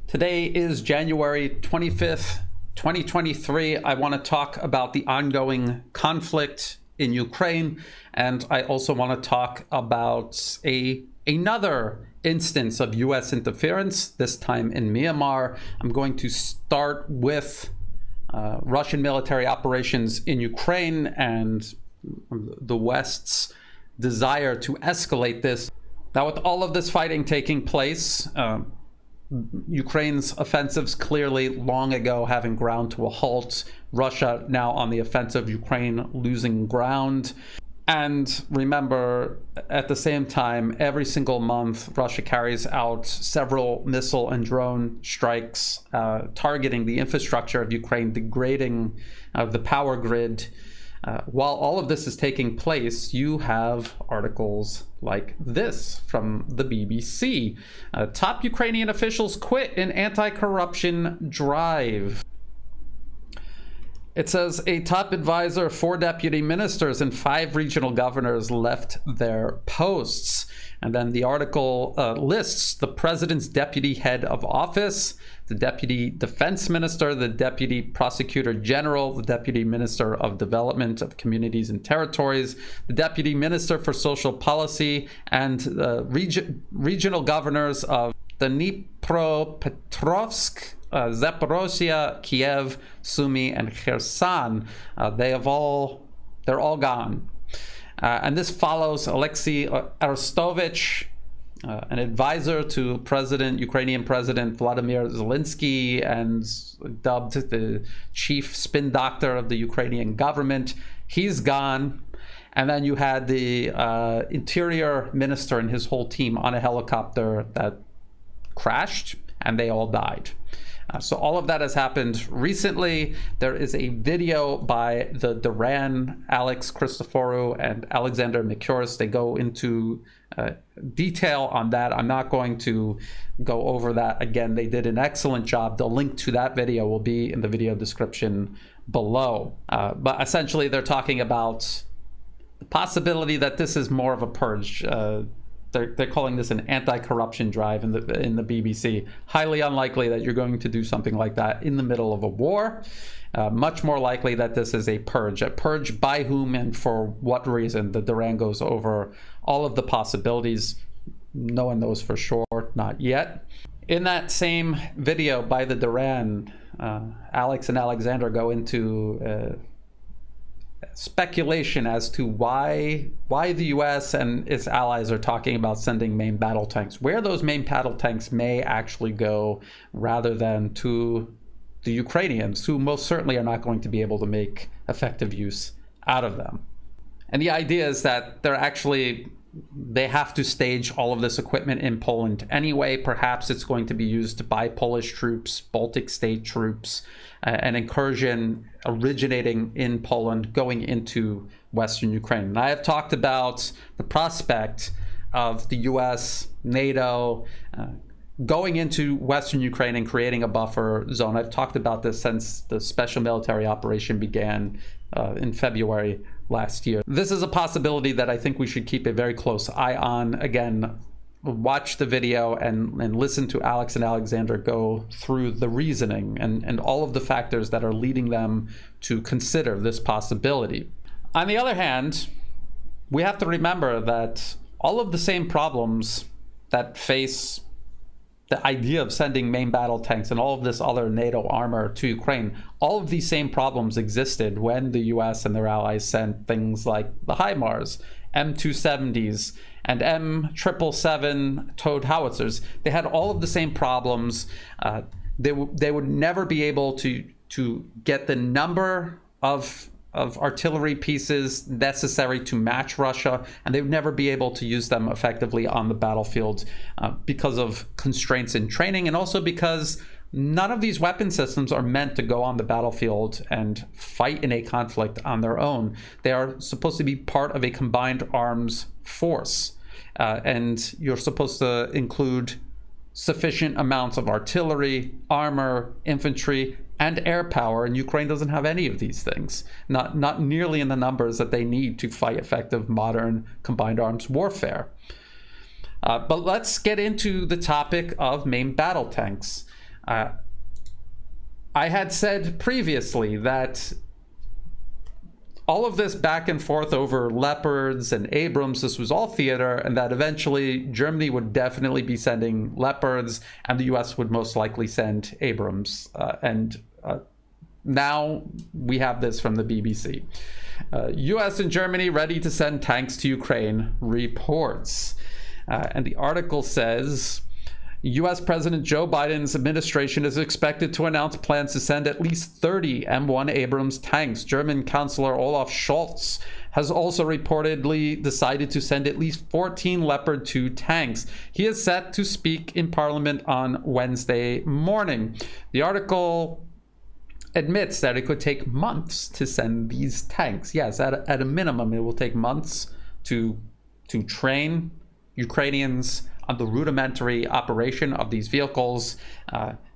Today is January 25th, 2023. I want to talk about the ongoing conflict in Ukraine, and I also want to talk about another instance of U.S. interference, this time in Myanmar. I'm going to start with Russian military operations in Ukraine and the West's desire to escalate this. Now, with all of this fighting taking place, Ukraine's offensives clearly long ago having ground to a halt. Russia now on the offensive, Ukraine losing ground. And remember, at the same time, every single month, Russia carries out several missile and drone strikes targeting the infrastructure of Ukraine, degrading the power grid. While all of this is taking place, you have articles like this from the BBC. Top Ukrainian officials quit in anti-corruption drive. It says a top advisor, 4 deputy ministers, and 5 regional governors left their posts. And then the article lists the president's deputy head of office, the deputy defense minister, the deputy prosecutor general, the deputy minister of development of communities and territories, the deputy minister for social policy, and regional governors of Dnipropetrovsk, Zaporozhye, Kiev, Sumy, and Kherson. They're all gone. And this follows Alexei Arestovich, an advisor to Ukrainian President Vladimir Zelensky, and dubbed the chief spin doctor of the Ukrainian government. He's gone. And then you had the interior minister and his whole team on a helicopter that crashed, and they all died. So all of that has happened recently. There is a video by the Duran, Alex Christoforou, and Alexander McGregor. They go into detail on that. I'm not going to go over that again. They did an excellent job. The link to that video will be in the video description below. But essentially, they're talking about the possibility that this is more of a purge. They're calling this an anti-corruption drive in the BBC. Highly unlikely that you're going to do something like that in the middle of a war. Much more likely that this is a purge. A purge by whom and for what reason? The Duran goes over all of the possibilities. No one knows for sure, not yet. In that same video by the Duran, Alex and Alexander go into speculation as to why the U.S. and its allies are talking about sending main battle tanks, where those main battle tanks may actually go, rather than to the Ukrainians, who most certainly are not going to be able to make effective use out of them. And the idea is that they have to stage all of this equipment in Poland anyway. Perhaps it's going to be used by Polish troops, Baltic state troops, an incursion originating in Poland going into Western Ukraine. And I have talked about the prospect of the US, NATO, going into Western Ukraine and creating a buffer zone. I've talked about this since the special military operation began in February last year. This is a possibility that I think we should keep a very close eye on. Again, watch the video and listen to Alex and Alexander go through the reasoning and all of the factors that are leading them to consider this possibility. On the other hand, we have to remember that all of the same problems that face the idea of sending main battle tanks and all of this other NATO armor to Ukraine, all of these same problems existed when the US and their allies sent things like the HIMARS, M270s, and M777 towed howitzers. They had all of the same problems. They would never be able to get the number of artillery pieces necessary to match Russia, and they would never be able to use them effectively on the battlefield because of constraints in training, and also because none of these weapon systems are meant to go on the battlefield and fight in a conflict on their own. They are supposed to be part of a combined arms force, and you're supposed to include sufficient amounts of artillery, armor, infantry, and air power, and Ukraine doesn't have any of these things, not nearly in the numbers that they need to fight effective modern combined arms warfare. But let's get into the topic of main battle tanks. I had said previously that all of this back and forth over Leopards and Abrams, this was all theater, and that eventually Germany would definitely be sending Leopards and the US would most likely send Abrams. Now we have this from the BBC. US and Germany ready to send tanks to Ukraine, reports. And the article says, U.S. President Joe Biden's administration is expected to announce plans to send at least 30 M1 Abrams tanks. German Chancellor Olaf Scholz has also reportedly decided to send at least 14 Leopard 2 tanks. He is set to speak in Parliament on Wednesday morning. The article admits that it could take months to send these tanks. Yes, at a minimum, it will take months to train Ukrainians on the rudimentary operation of these vehicles,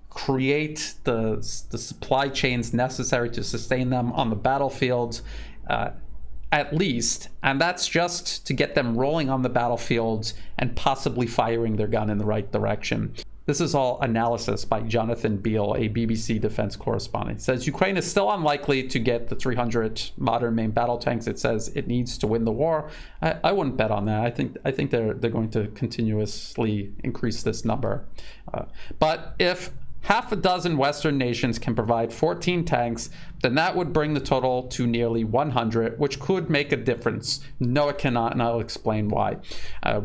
create the supply chains necessary to sustain them on the battlefield, at least. And that's just to get them rolling on the battlefield and possibly firing their gun in the right direction. This is all analysis by Jonathan Beale, a BBC defense correspondent. It says Ukraine is still unlikely to get the 300 modern main battle tanks. It says it needs to win the war. I wouldn't bet on that. I think they're going to continuously increase this number. But if half a dozen Western nations can provide 14 tanks, then that would bring the total to nearly 100, which could make a difference. No, it cannot, and I'll explain why.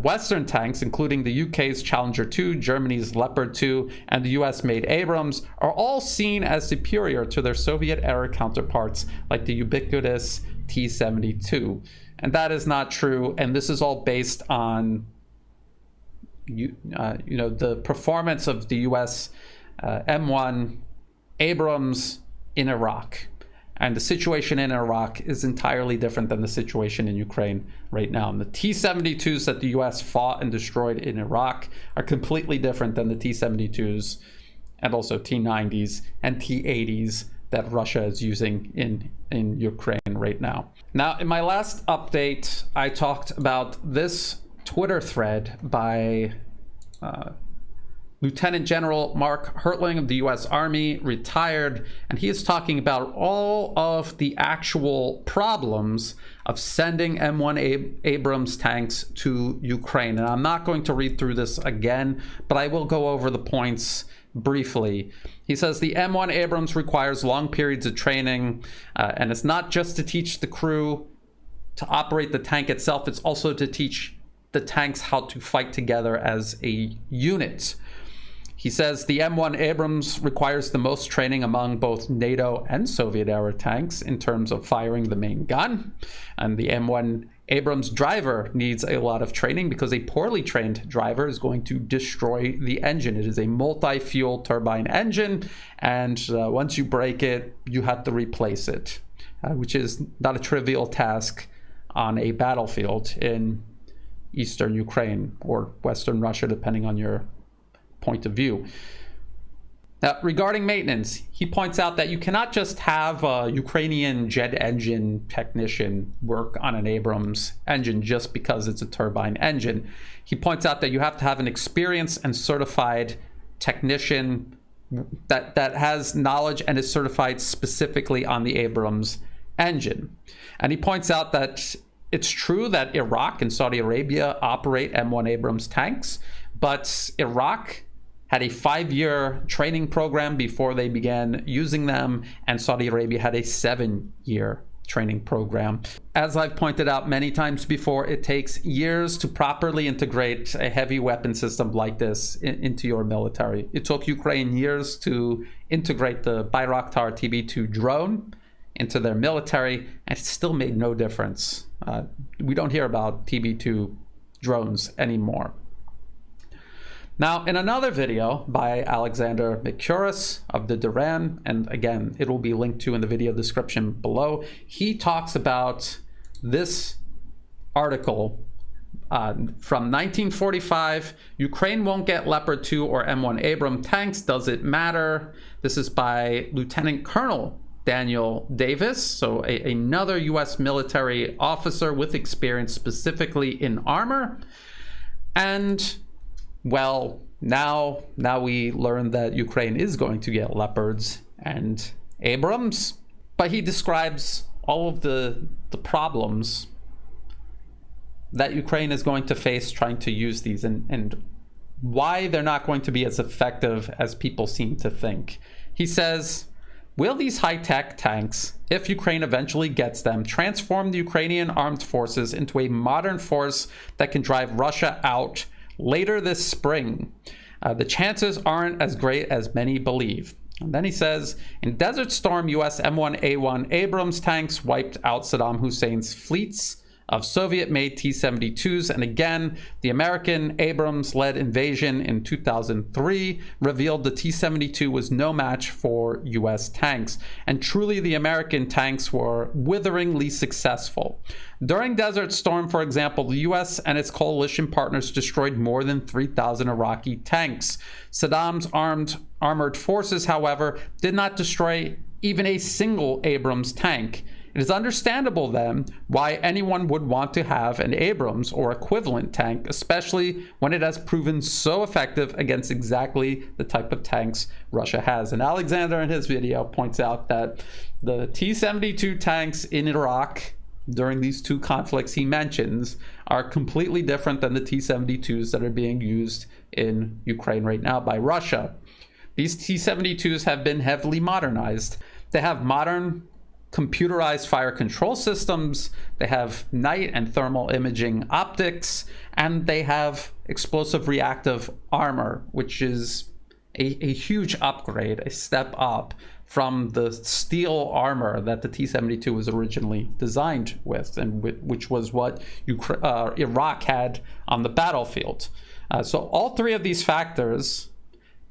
Western tanks, including the UK's Challenger 2, Germany's Leopard 2, and the US-made Abrams, are all seen as superior to their Soviet-era counterparts, like the ubiquitous T-72. And that is not true, and this is all based on the performance of the US M1 Abrams in Iraq. And the situation in Iraq is entirely different than the situation in Ukraine right now. And the T-72s that the US fought and destroyed in Iraq are completely different than the T-72s and also T-90s and T-80s that Russia is using in Ukraine right now. Now, in my last update, I talked about this Twitter thread by Lieutenant General Mark Hertling of the U.S. Army, retired, and he is talking about all of the actual problems of sending M1 Abrams tanks to Ukraine. And I'm not going to read through this again, but I will go over the points briefly. He says the M1 Abrams requires long periods of training, and it's not just to teach the crew to operate the tank itself, it's also to teach the tanks how to fight together as a unit. He says the M1 Abrams requires the most training among both NATO and Soviet-era tanks in terms of firing the main gun. And the M1 Abrams driver needs a lot of training because a poorly trained driver is going to destroy the engine. It is a multi-fuel turbine engine, and once you break it, you have to replace it, which is not a trivial task on a battlefield in eastern Ukraine or western Russia, depending on your point of view. Now, regarding maintenance, he points out that you cannot just have a Ukrainian jet engine technician work on an Abrams engine just because it's a turbine engine. He points out that you have to have an experienced and certified technician that has knowledge and is certified specifically on the Abrams engine. And he points out that it's true that Iraq and Saudi Arabia operate M1 Abrams tanks, but Iraq had a 5-year training program before they began using them, and Saudi Arabia had a 7-year training program. As I've pointed out many times before, it takes years to properly integrate a heavy weapon system like this into your military. It took Ukraine years to integrate the Bayraktar TB2 drone into their military, and it still made no difference. We don't hear about TB2 drones anymore. Now, in another video by Alexander McCurris of the Duran, and again, it will be linked to in the video description below, he talks about this article from 1945, Ukraine won't get Leopard 2 or M1 Abrams tanks, does it matter? This is by Lieutenant Colonel Daniel Davis, so another U.S. military officer with experience specifically in armor. And well, Now we learn that Ukraine is going to get Leopards and Abrams, but he describes all of the problems that Ukraine is going to face trying to use these, and why they're not going to be as effective as people seem to think. He says, will these high-tech tanks, if Ukraine eventually gets them, transform the Ukrainian armed forces into a modern force that can drive Russia out later this spring? The chances aren't as great as many believe. And then he says, in Desert Storm, US M1A1 Abrams tanks wiped out Saddam Hussein's fleets of Soviet-made T-72s, and again, the American Abrams-led invasion in 2003 revealed the T-72 was no match for US tanks, and truly the American tanks were witheringly successful. During Desert Storm, for example, the US and its coalition partners destroyed more than 3,000 Iraqi tanks. Saddam's armored forces, however, did not destroy even a single Abrams tank. It is understandable then why anyone would want to have an Abrams or equivalent tank, especially when it has proven so effective against exactly the type of tanks Russia has. And Alexander in his video points out that the T-72 tanks in Iraq during these two conflicts he mentions are completely different than the T-72s that are being used in Ukraine right now by Russia. These T-72s have been heavily modernized. They have modern computerized fire control systems, they have night and thermal imaging optics, and they have explosive reactive armor, which is a huge upgrade, a step up from the steel armor that the T-72 was originally designed with, and which was what Iraq had on the battlefield. So all three of these factors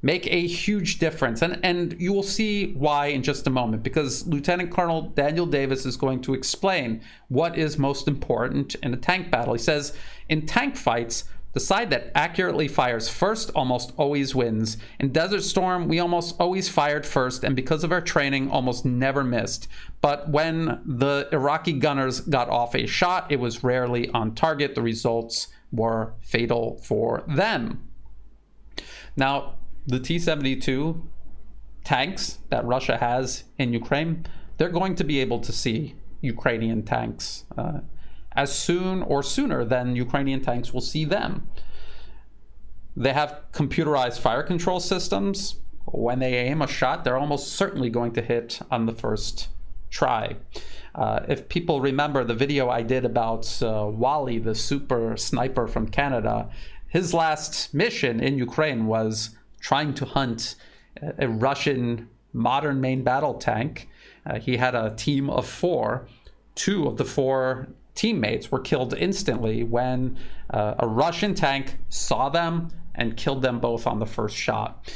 make a huge difference. And you will see why in just a moment, because Lieutenant Colonel Daniel Davis is going to explain what is most important in a tank battle. He says, in tank fights, the side that accurately fires first almost always wins. In Desert Storm, we almost always fired first, and because of our training, almost never missed. But when the Iraqi gunners got off a shot, it was rarely on target. The results were fatal for them. Now, the T-72 tanks that Russia has in Ukraine, they're going to be able to see Ukrainian tanks as soon or sooner than Ukrainian tanks will see them. They have computerized fire control systems. When they aim a shot, they're almost certainly going to hit on the first try. If people remember the video I did about Wally, the super sniper from Canada, his last mission in Ukraine was trying to hunt a Russian modern main battle tank. He had a team of 4. 2 of the 4 teammates were killed instantly when a Russian tank saw them and killed them both on the first shot.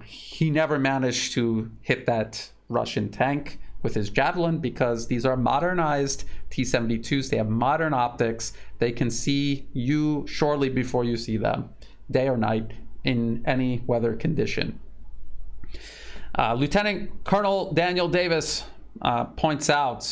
He never managed to hit that Russian tank with his javelin because these are modernized T-72s. They have modern optics. They can see you shortly before you see them, day or night, in any weather condition. Lieutenant Colonel Daniel Davis points out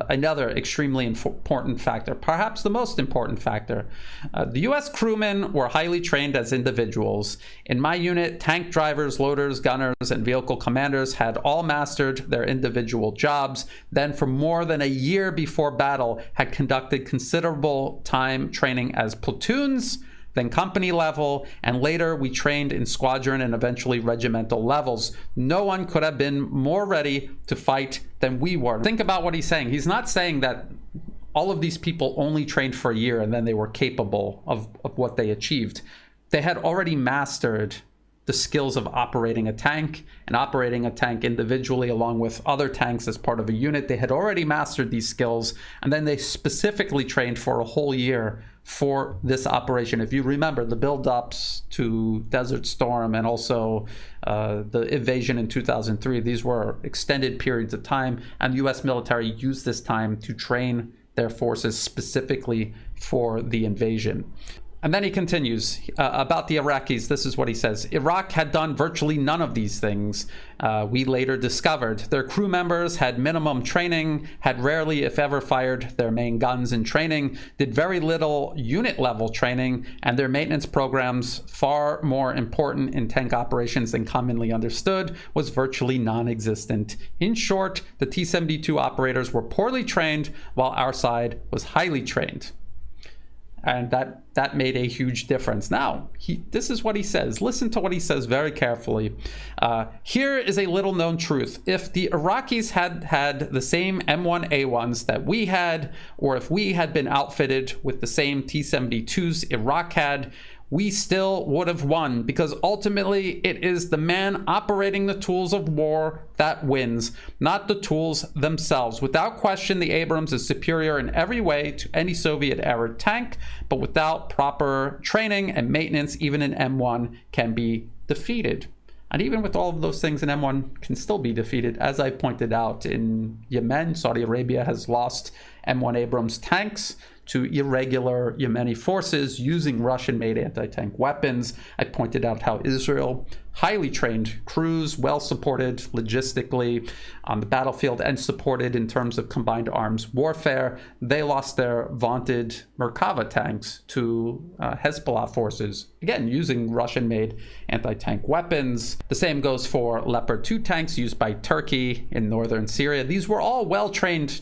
another extremely important factor, perhaps the most important factor. The U.S. crewmen were highly trained as individuals. In my unit, tank drivers, loaders, gunners, and vehicle commanders had all mastered their individual jobs, then for more than a year before battle had conducted considerable time training as platoons, then company level, and later we trained in squadron and eventually regimental levels. No one could have been more ready to fight than we were. Think about what he's saying. He's not saying that all of these people only trained for a year and then they were capable of what they achieved. They had already mastered the skills of operating a tank and operating a tank individually along with other tanks as part of a unit. They had already mastered these skills, and then they specifically trained for a whole year for this operation. If you remember the build-ups to Desert Storm and also the invasion in 2003, these were extended periods of time, and the US military used this time to train their forces specifically for the invasion. And then he continues about the Iraqis. This is what he says. Iraq had done virtually none of these things. We later discovered their crew members had minimum training, had rarely, if ever, fired their main guns in training, did very little unit level training, and their maintenance programs, far more important in tank operations than commonly understood, was virtually non-existent. In short, the T-72 operators were poorly trained, while our side was highly trained. And that made a huge difference. Now, this is what he says. Listen to what he says very carefully. Here is a little known truth. If the Iraqis had the same M1A1s that we had, or if we had been outfitted with the same T-72s Iraq had, we still would have won, because ultimately it is the man operating the tools of war that wins, not the tools themselves. Without question, the Abrams is superior in every way to any Soviet-era tank, but without proper training and maintenance, even an M1 can be defeated. And even with all of those things, an M1 can still be defeated. As I pointed out, in Yemen, Saudi Arabia has lost M1 Abrams tanks to irregular Yemeni forces using Russian-made anti-tank weapons. I pointed out how Israel, highly trained crews, well supported logistically on the battlefield and supported in terms of combined arms warfare, they lost their vaunted Merkava tanks to Hezbollah forces, again, using Russian-made anti-tank weapons. The same goes for Leopard 2 tanks used by Turkey in northern Syria. These were all well-trained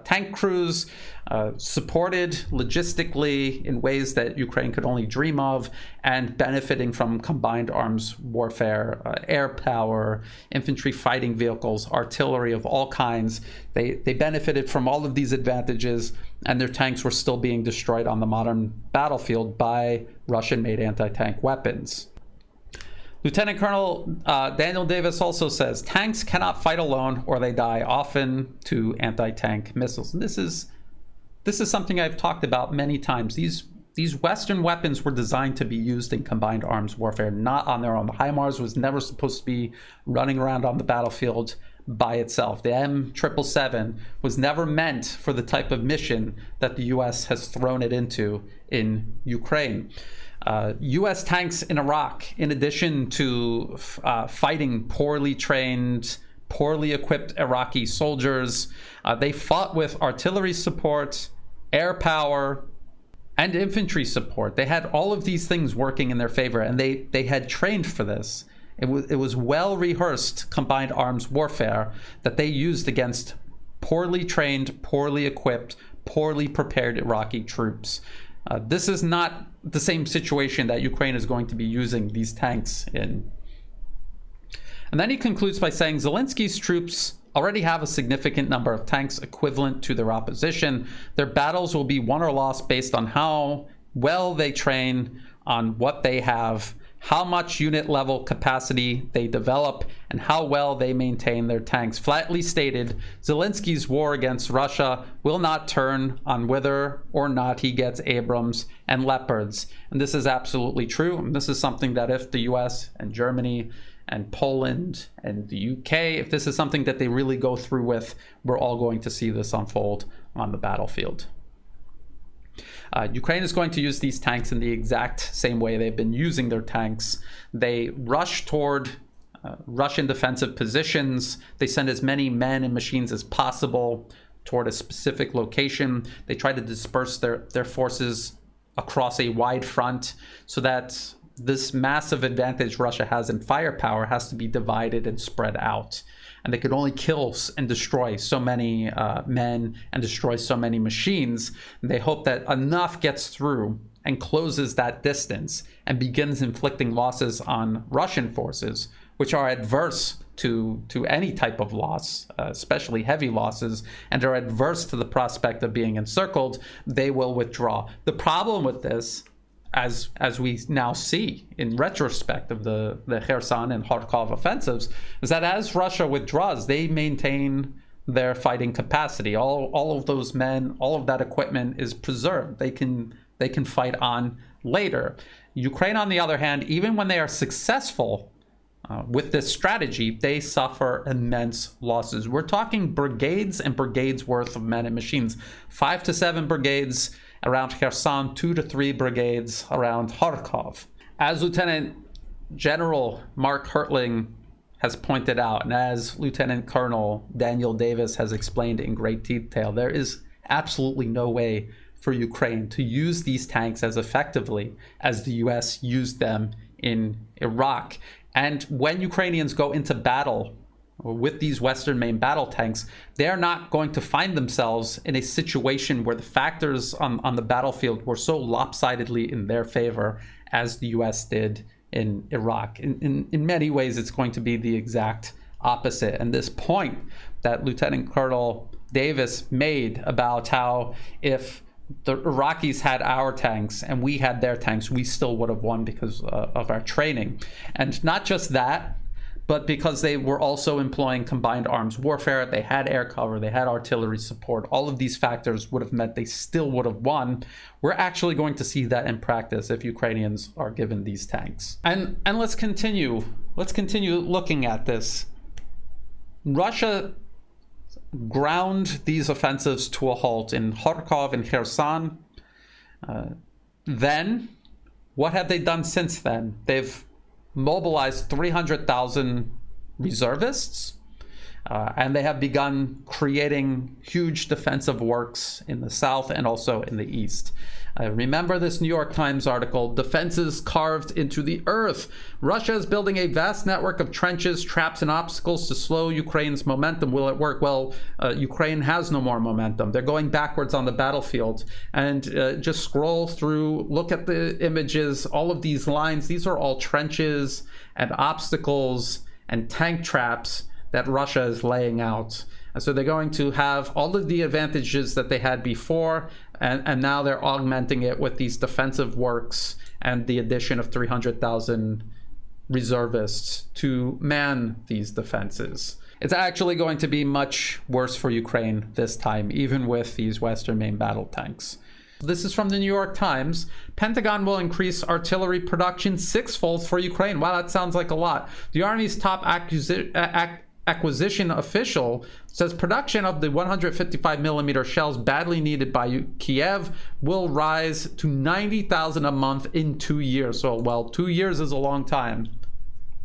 tank crews, supported logistically in ways that Ukraine could only dream of, and benefiting from combined arms warfare, air power, infantry fighting vehicles, artillery of all kinds. They benefited from all of these advantages, and their tanks were still being destroyed on the modern battlefield by Russian-made anti-tank weapons. Lieutenant Colonel Daniel Davis also says, tanks cannot fight alone or they die, often to anti-tank missiles. And this is something I've talked about many times. These Western weapons were designed to be used in combined arms warfare, not on their own. The HIMARS was never supposed to be running around on the battlefield by itself. The M777 was never meant for the type of mission that the US has thrown it into in Ukraine. US tanks in Iraq, in addition to fighting poorly trained, poorly equipped Iraqi soldiers, they fought with artillery support, air power, and infantry support. They had all of these things working in their favor, and they had trained for this. It was well-rehearsed combined arms warfare that they used against poorly trained, poorly equipped, poorly prepared Iraqi troops. This is not the same situation that Ukraine is going to be using these tanks in. And then he concludes by saying Zelensky's troops already have a significant number of tanks equivalent to their opposition. Their battles will be won or lost based on how well they train, on what they have, how much unit level capacity they develop, and how well they maintain their tanks. Flatly stated, Zelensky's war against Russia will not turn on whether or not he gets Abrams and Leopards. And this is absolutely true. And this is something that if the US and Germany and Poland and the UK, if this is something that they really go through with, we're all going to see this unfold on the battlefield. Ukraine is going to use these tanks in the exact same way they've been using their tanks. They rush toward Russian defensive positions. They send as many men and machines as possible toward a specific location. They try to disperse their forces across a wide front so that this massive advantage Russia has in firepower has to be divided and spread out. And they could only kill and destroy so many men and destroy so many machines. And they hope that enough gets through and closes that distance and begins inflicting losses on Russian forces, which are adverse to any type of loss, especially heavy losses, and are adverse to the prospect of being encircled. They will withdraw. The problem with this, as we now see in retrospect of the Kherson and Kharkov offensives, is that as Russia withdraws, they maintain their fighting capacity. All of those men, all of that equipment is preserved. They can fight on later. Ukraine, on the other hand, even when they are successful with this strategy, they suffer immense losses. We're talking brigades and brigades worth of men and machines, 5 to 7 brigades around Kherson, 2 to 3 brigades around Kharkov. As Lieutenant General Mark Hertling has pointed out, and as Lieutenant Colonel Daniel Davis has explained in great detail, there is absolutely no way for Ukraine to use these tanks as effectively as the US used them in Iraq. And when Ukrainians go into battle with these Western main battle tanks, they're not going to find themselves in a situation where the factors on the battlefield were so lopsidedly in their favor as the US did in Iraq. In many ways, it's going to be the exact opposite. And this point that Lieutenant Colonel Davis made about how if the Iraqis had our tanks and we had their tanks, we still would have won because of our training. And not just that, but because they were also employing combined arms warfare, they had air cover, they had artillery support, all of these factors would have meant they still would have won. We're actually going to see that in practice if Ukrainians are given these tanks. And let's continue looking at this. Russia ground these offensives to a halt in Kharkov and Kherson. Then, what have they done since then? They've mobilized 300,000 reservists, and they have begun creating huge defensive works in the south and also in the east. Remember this New York Times article, "Defenses Carved into the Earth. Russia is building a vast network of trenches, traps, and obstacles to slow Ukraine's momentum. Will it work?" Well, Ukraine has no more momentum. They're going backwards on the battlefield. And just scroll through, look at the images, all of these lines. These are all trenches and obstacles and tank traps that Russia is laying out. And so they're going to have all of the advantages that they had before, and now they're augmenting it with these defensive works and the addition of 300,000 reservists to man these defenses. It's actually going to be much worse for Ukraine this time, even with these Western main battle tanks. This is from the New York Times. Pentagon will increase artillery production 6-fold for Ukraine. Wow, that sounds like a lot. The Army's top acquisition official says production of the 155 millimeter shells badly needed by Kiev will rise to 90,000 a month in 2 years. So, well, 2 years is a long time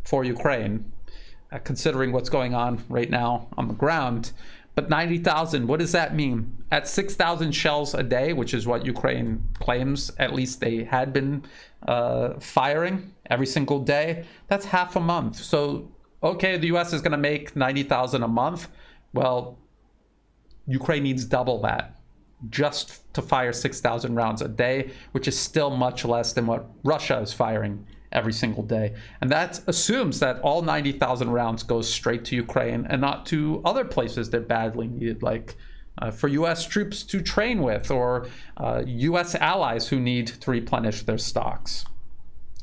for Ukraine, considering what's going on right now on the ground. But 90,000, what does that mean? At 6,000 shells a day, which is what Ukraine claims, at least they had been firing every single day, that's half a month. So, okay, the US is going to make 90,000 a month. Well, Ukraine needs double that just to fire 6,000 rounds a day, which is still much less than what Russia is firing every single day. And that assumes that all 90,000 rounds go straight to Ukraine and not to other places they're badly needed, like for US troops to train with, or US allies who need to replenish their stocks.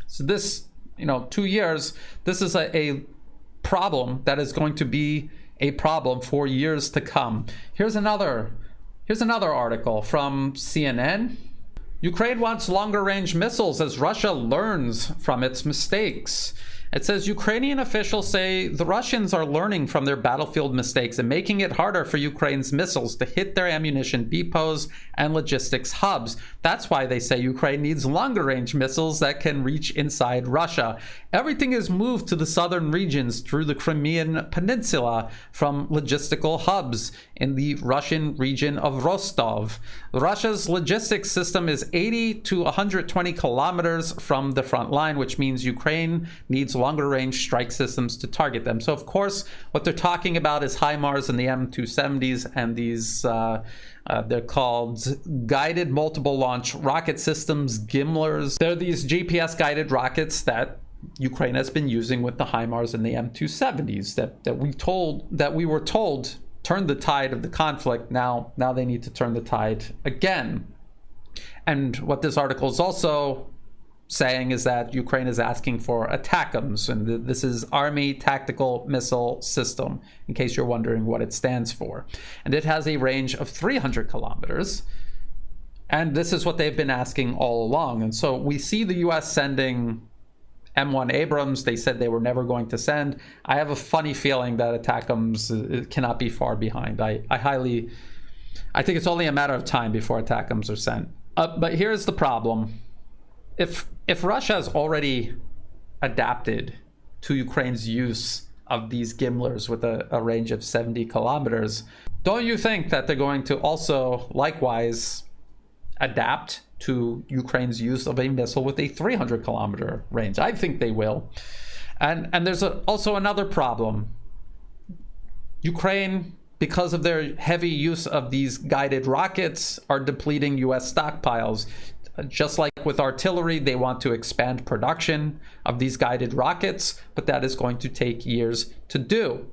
So this, 2 years, this is a problem that is going to be a problem for years to come. Here's another article from CNN. Ukraine wants longer range missiles as Russia learns from its mistakes. It says Ukrainian officials say the Russians are learning from their battlefield mistakes and making it harder for Ukraine's missiles to hit their ammunition depots and logistics hubs. That's why they say Ukraine needs longer range missiles that can reach inside Russia. Everything is moved to the southern regions through the Crimean Peninsula from logistical hubs in the Russian region of Rostov. Russia's logistics system is 80 to 120 kilometers from the front line, which means Ukraine needs longer range strike systems to target them. So of course, what they're talking about is HIMARS and the M270s and these, they're called guided multiple launch rocket systems, GIMLRs. They're these GPS guided rockets that Ukraine has been using with the HIMARS and the M270s that we were told turned the tide of the conflict. Now they need to turn the tide again. And what this article is also saying is that Ukraine is asking for ATACMS, and this is Army Tactical Missile System, in case you're wondering what it stands for. And it has a range of 300 kilometers. And this is what they've been asking all along. And so we see the US sending M1 Abrams. They said they were never going to send. I have a funny feeling that ATACMS cannot be far behind. I think it's only a matter of time before ATACMS are sent. But here's the problem. If Russia has already adapted to Ukraine's use of these gimlers with a range of 70 kilometers, don't you think that they're going to also likewise adapt to Ukraine's use of a missile with a 300 kilometer range? I think they will. And there's also another problem. Ukraine, because of their heavy use of these guided rockets, are depleting US stockpiles. Just like with artillery, they want to expand production of these guided rockets, but that is going to take years to do.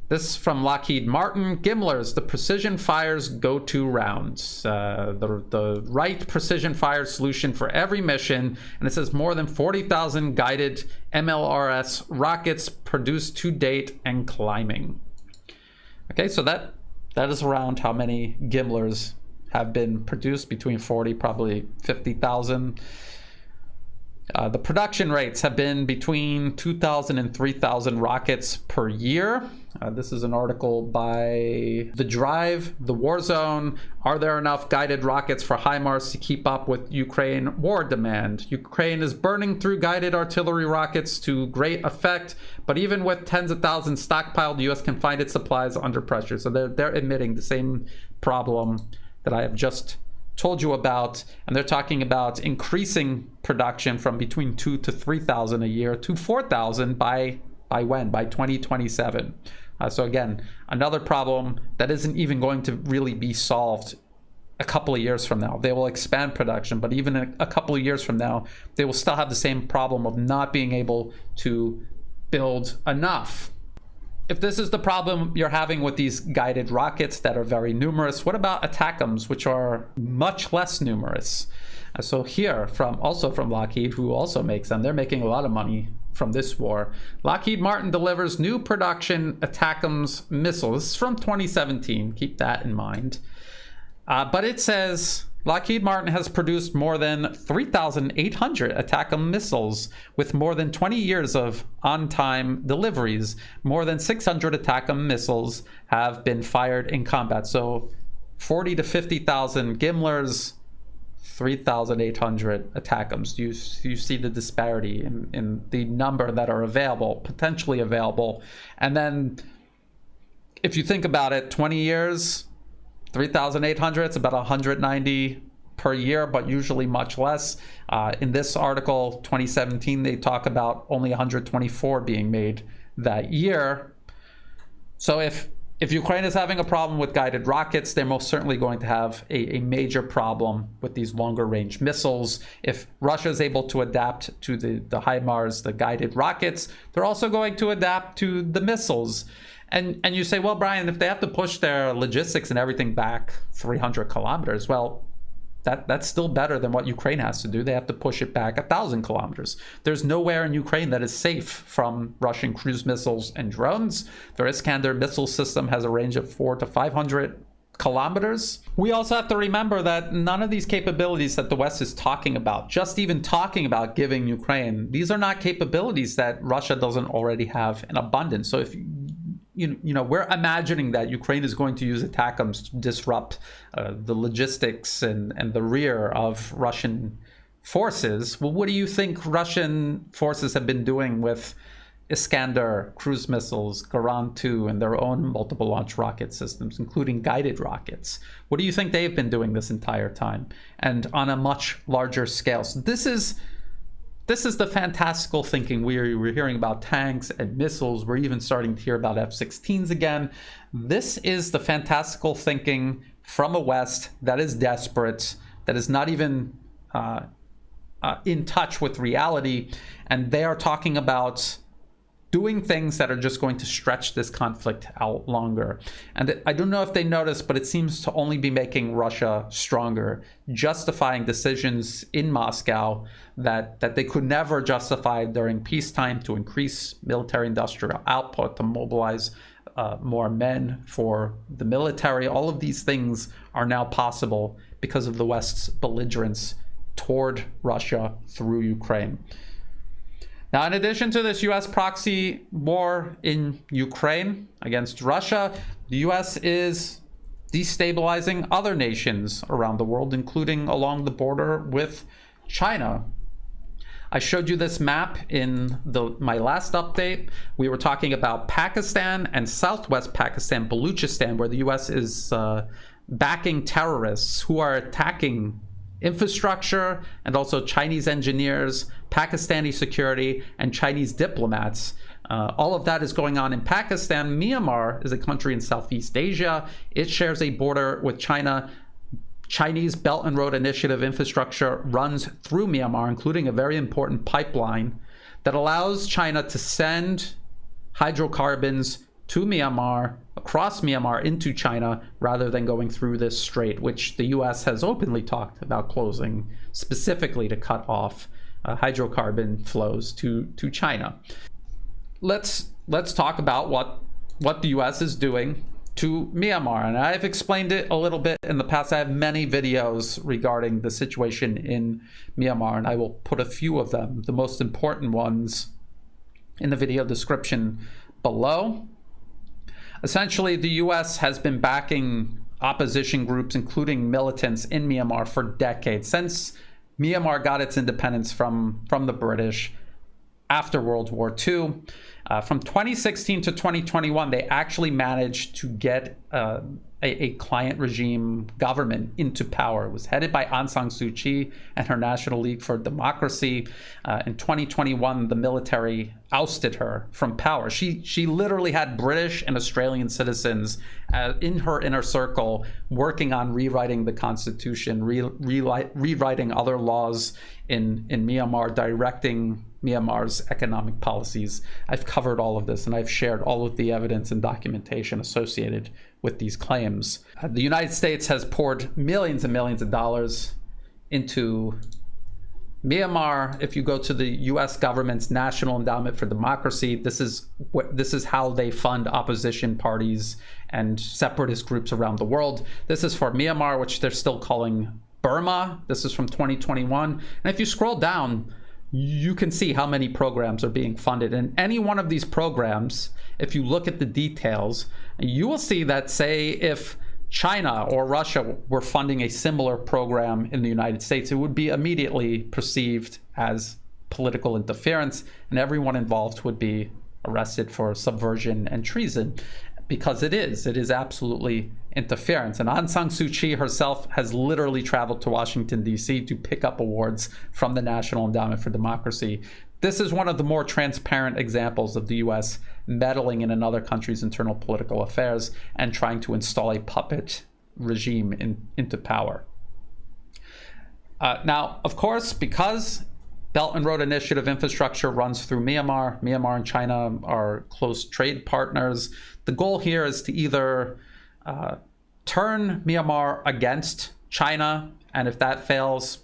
This from Lockheed Martin. Gimlers, the precision fire's go-to rounds. The right precision fire solution for every mission. And it says more than 40,000 guided MLRS rockets produced to date and climbing. Okay, so that is around how many Gimlers have been produced, between 40, probably 50,000. The production rates have been between 2,000 and 3,000 rockets per year. This is an article by The Drive, The War Zone. Are there enough guided rockets for HIMARS to keep up with Ukraine war demand? Ukraine is burning through guided artillery rockets to great effect, but even with tens of thousands stockpiled, the U.S. can find its supplies under pressure. So they're admitting the same problem that I have just told you about, and they're talking about increasing production from between 2,000 to 3,000 a year to 4,000 by when? By 2027. So again, another problem that isn't even going to really be solved a couple of years from now. They will expand production, but even a couple of years from now, they will still have the same problem of not being able to build enough. If this is the problem you're having with these guided rockets that are very numerous, what about ATACMS, which are much less numerous? So here, also from Lockheed, who also makes them, they're making a lot of money from this war. Lockheed Martin delivers new production ATACMS missiles. This is from 2017, keep that in mind. But it says Lockheed Martin has produced more than 3,800 ATACMS missiles with more than 20 years of on-time deliveries. More than 600 ATACMS missiles have been fired in combat. So 40 to 50,000 Gimlers, 3,800 ATACMS. You see the disparity in the number that are available, potentially available. And then if you think about it, 20 years, 3,800, it's about 190 per year, but usually much less. In this article, 2017, they talk about only 124 being made that year. So if Ukraine is having a problem with guided rockets, they're most certainly going to have a major problem with these longer range missiles. If Russia is able to adapt to the HIMARS, the guided rockets, they're also going to adapt to the missiles. And you say, well, Brian, if they have to push their logistics and everything back 300 kilometers, well, that's still better than what Ukraine has to do. They have to push it back 1,000 kilometers. There's nowhere in Ukraine that is safe from Russian cruise missiles and drones. Their Iskander missile system has a range of 400 to 500 kilometers. We also have to remember that none of these capabilities that the West is talking about, just even talking about giving Ukraine, these are not capabilities that Russia doesn't already have in abundance. So if we're imagining that Ukraine is going to use ATACMS to disrupt the logistics and the rear of Russian forces. Well, what do you think Russian forces have been doing with Iskander cruise missiles, Garan 2, and their own multiple launch rocket systems, including guided rockets? What do you think they've been doing this entire time, and on a much larger scale? So this is the fantastical thinking. We're hearing about tanks and missiles. We're even starting to hear about F-16s again. This is the fantastical thinking from a West that is desperate, that is not even in touch with reality. And they are talking about doing things that are just going to stretch this conflict out longer. And I don't know if they noticed, but it seems to only be making Russia stronger, justifying decisions in Moscow that they could never justify during peacetime, to increase military industrial output, to mobilize more men for the military. All of these things are now possible because of the West's belligerence toward Russia through Ukraine. Now, in addition to this U.S. proxy war in Ukraine against Russia, the U.S. is destabilizing other nations around the world, including along the border with China. I showed you this map in my last update. We were talking about Pakistan and southwest Pakistan, Baluchistan, where the US is backing terrorists who are attacking infrastructure and also Chinese engineers, Pakistani security, and Chinese diplomats. All of that is going on in Pakistan. Myanmar is a country in Southeast Asia. It shares a border with China. Chinese Belt and Road Initiative infrastructure runs through Myanmar, including a very important pipeline that allows China to send hydrocarbons to Myanmar, across Myanmar into China, rather than going through this strait, which the US has openly talked about closing, specifically to cut off hydrocarbon flows to China. Let's talk about what the US is doing to Myanmar, and I've explained it a little bit in the past. I have many videos regarding the situation in Myanmar, and I will put a few of them, the most important ones, in the video description below. Essentially, the US has been backing opposition groups, including militants in Myanmar, for decades, since Myanmar got its independence from the British after World War II. From 2016 to 2021, they actually managed to get a client regime government into power. It was headed by Aung San Suu Kyi and her National League for Democracy. In 2021, the military ousted her from power. She literally had British and Australian citizens in her inner circle working on rewriting the constitution, rewriting other laws in Myanmar, directing Myanmar's economic policies. I've covered all of this, and I've shared all of the evidence and documentation associated with these claims. The United States has poured millions and millions of dollars into Myanmar. If you go to the US government's National Endowment for Democracy, this is how they fund opposition parties and separatist groups around the world. This is for Myanmar, which they're still calling Burma. This is from 2021. And if you scroll down, you can see how many programs are being funded. And any one of these programs, if you look at the details, you will see that, say, if China or Russia were funding a similar program in the United States, it would be immediately perceived as political interference, and everyone involved would be arrested for subversion and treason, because it is absolutely interference. And Aung San Suu Kyi herself has literally traveled to Washington, D.C. to pick up awards from the National Endowment for Democracy. This is one of the more transparent examples of the U.S. meddling in another country's internal political affairs and trying to install a puppet regime into power. Now, of course, because Belt and Road Initiative infrastructure runs through Myanmar, Myanmar and China are close trade partners. The goal here is to either turn Myanmar against China, and if that fails,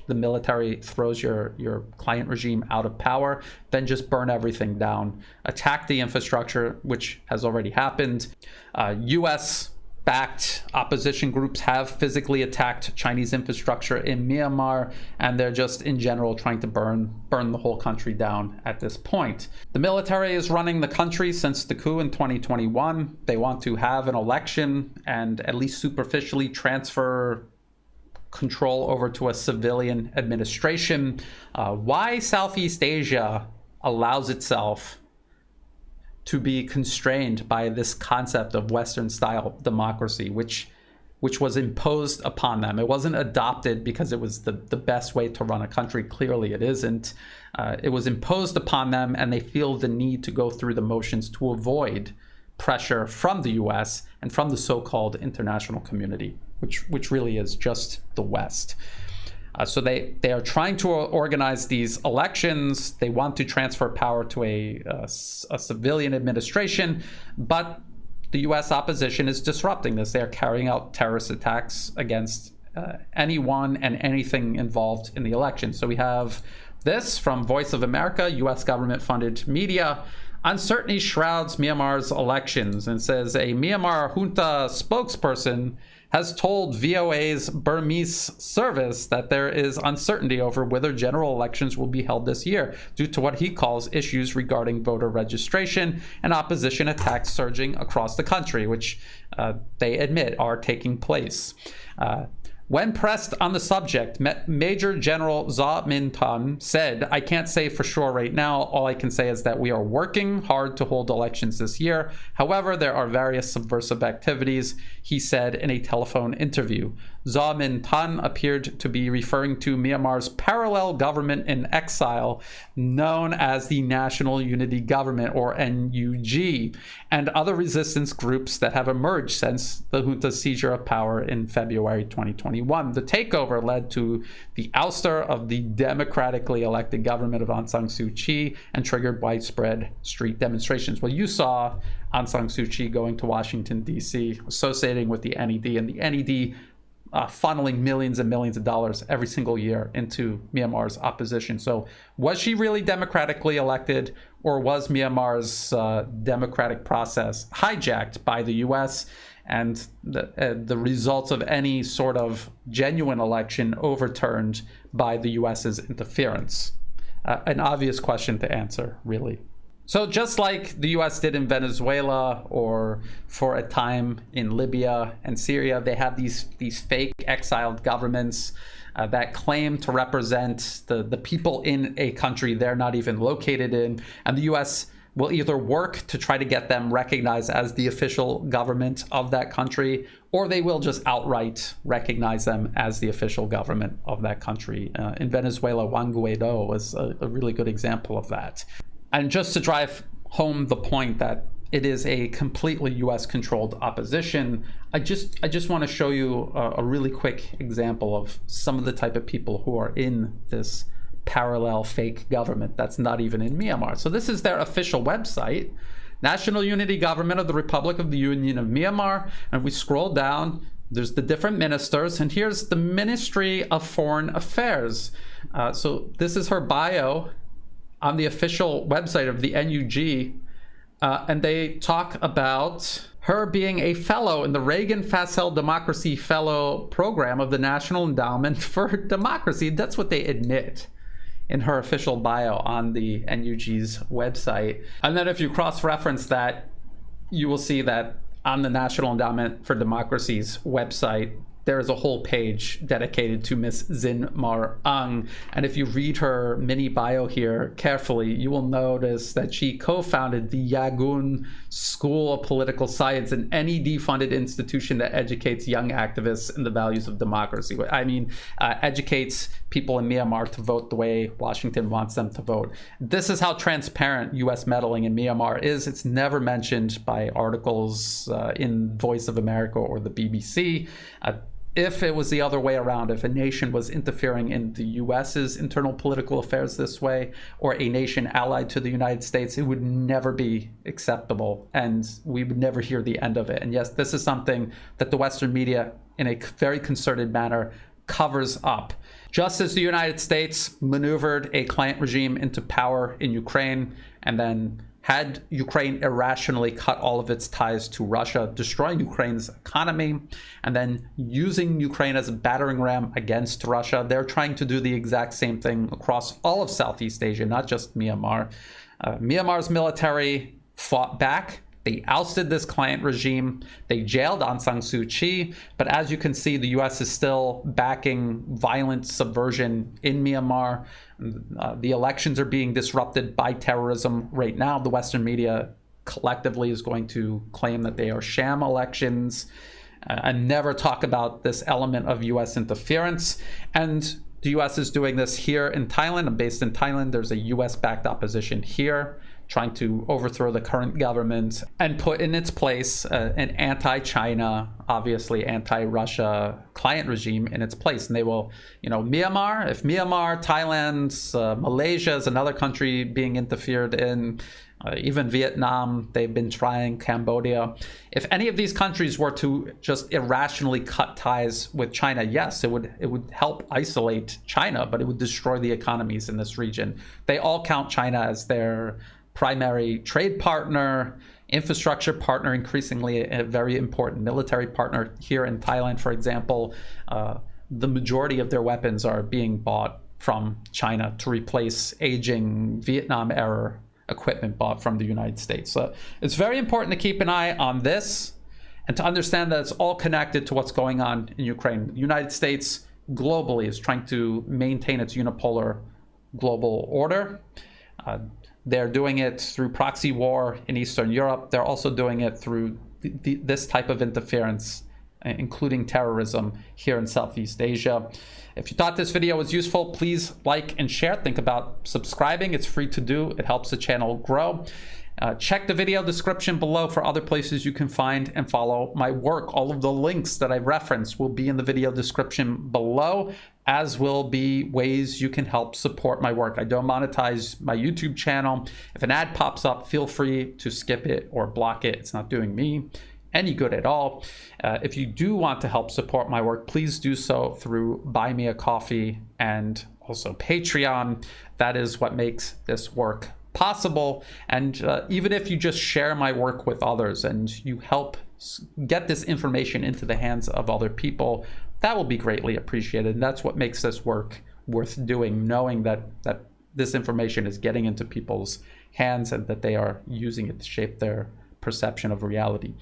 the military throws your client regime out of power, then just burn everything down, attack the infrastructure, which has already happened. US-backed opposition groups have physically attacked Chinese infrastructure in Myanmar, and they're just in general trying to burn the whole country down at this point. The military is running the country since the coup in 2021. They want to have an election and at least superficially transfer control over to a civilian administration. Why Southeast Asia allows itself to be constrained by this concept of Western-style democracy, which was imposed upon them. It wasn't adopted because it was the best way to run a country. Clearly it isn't. It was imposed upon them, and they feel the need to go through the motions to avoid pressure from the US and from the so-called international community, which really is just the West. So they are trying to organize these elections. They want to transfer power to a civilian administration, but the US opposition is disrupting this. They are carrying out terrorist attacks against anyone and anything involved in the election. So we have this from Voice of America, US government-funded media. Uncertainty shrouds Myanmar's elections, and says a Myanmar junta spokesperson has told VOA's Burmese service that there is uncertainty over whether general elections will be held this year due to what he calls issues regarding voter registration and opposition attacks surging across the country, which they admit are taking place. When pressed on the subject, Major General Zaw Min Tan said, "I can't say for sure right now. All I can say is that we are working hard to hold elections this year. However, there are various subversive activities," he said in a telephone interview. Zaw Min Tan appeared to be referring to Myanmar's parallel government in exile, known as the National Unity Government, or NUG, and other resistance groups that have emerged since the junta's seizure of power in February 2021. The takeover led to the ouster of the democratically elected government of Aung San Suu Kyi and triggered widespread street demonstrations. Well, you saw Aung San Suu Kyi going to Washington, D.C., associating with the NED, and the NED funneling millions and millions of dollars every single year into Myanmar's opposition. So was she really democratically elected, or was Myanmar's democratic process hijacked by the U.S. and the results of any sort of genuine election overturned by the U.S.'s interference? An obvious question to answer, really. So just like the U.S. did in Venezuela, or for a time in Libya and Syria, they have these fake exiled governments that claim to represent the people in a country they're not even located in. And the U.S. will either work to try to get them recognized as the official government of that country, or they will just outright recognize them as the official government of that country. In Venezuela, Juan Guaido was a really good example of that. And just to drive home the point that it is a completely U.S.-controlled opposition, I just want to show you a really quick example of some of the type of people who are in this parallel fake government that's not even in Myanmar. So this is their official website, National Unity Government of the Republic of the Union of Myanmar. And we scroll down, there's the different ministers, and here's the Ministry of Foreign Affairs. So this is her bio on the official website of the NUG, and they talk about her being a fellow in the Reagan Facel Democracy Fellow Program of the National Endowment for Democracy. That's what they admit in her official bio on the NUG's website. And then if you cross-reference that, you will see that on the National Endowment for Democracy's website, there is a whole page dedicated to Miss Zin Mar Ang. And if you read her mini bio here carefully, you will notice that she co-founded the Yagun School of Political Science, an NED-funded institution that educates young activists in the values of democracy. I mean, educates people in Myanmar to vote the way Washington wants them to vote. This is how transparent U.S. meddling in Myanmar is. It's never mentioned by articles in Voice of America or the BBC. If it was the other way around, if a nation was interfering in the U.S.'s internal political affairs this way, or a nation allied to the United States, it would never be acceptable, and we would never hear the end of it. And yes, this is something that the Western media, in a very concerted manner, covers up. Just as the United States maneuvered a client regime into power in Ukraine, and then had Ukraine irrationally cut all of its ties to Russia, destroying Ukraine's economy, and then using Ukraine as a battering ram against Russia, they're trying to do the exact same thing across all of Southeast Asia, not just Myanmar. Myanmar's military fought back. They ousted this client regime. They jailed Aung San Suu Kyi. But as you can see, the U.S. is still backing violent subversion in Myanmar. The elections are being disrupted by terrorism right now. The Western media collectively is going to claim that they are sham elections and never talk about this element of U.S. interference. And the U.S. is doing this here in Thailand. I'm based in Thailand. There's a U.S.-backed opposition here, trying to overthrow the current government and put in its place an anti-China, obviously anti-Russia client regime in its place. And they will, Myanmar, if Myanmar, Thailand, Malaysia is another country being interfered in, even Vietnam, they've been trying, Cambodia. If any of these countries were to just irrationally cut ties with China, yes, it would help isolate China, but it would destroy the economies in this region. They all count China as their primary trade partner, infrastructure partner, increasingly a very important military partner. Here in Thailand, for example, the majority of their weapons are being bought from China to replace aging Vietnam-era equipment bought from the United States. So it's very important to keep an eye on this and to understand that it's all connected to what's going on in Ukraine. The United States globally is trying to maintain its unipolar global order. They're doing it through proxy war in Eastern Europe. They're also doing it through this type of interference, including terrorism here in Southeast Asia. If you thought this video was useful, please like and share. Think about subscribing. It's free to do. It helps the channel grow. Check the video description below for other places you can find and follow my work. All of the links that I referenced will be in the video description below, as will be ways you can help support my work. I don't monetize my YouTube channel. If an ad pops up, feel free to skip it or block it. It's not doing me any good at all. If you do want to help support my work, please do so through Buy Me a Coffee and also Patreon. That is what makes this work possible. And even if you just share my work with others and you help get this information into the hands of other people, that will be greatly appreciated. And that's what makes this work worth doing, knowing that this information is getting into people's hands and that they are using it to shape their perception of reality.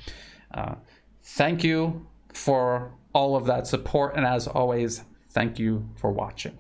Thank you for all of that support. And as always, thank you for watching.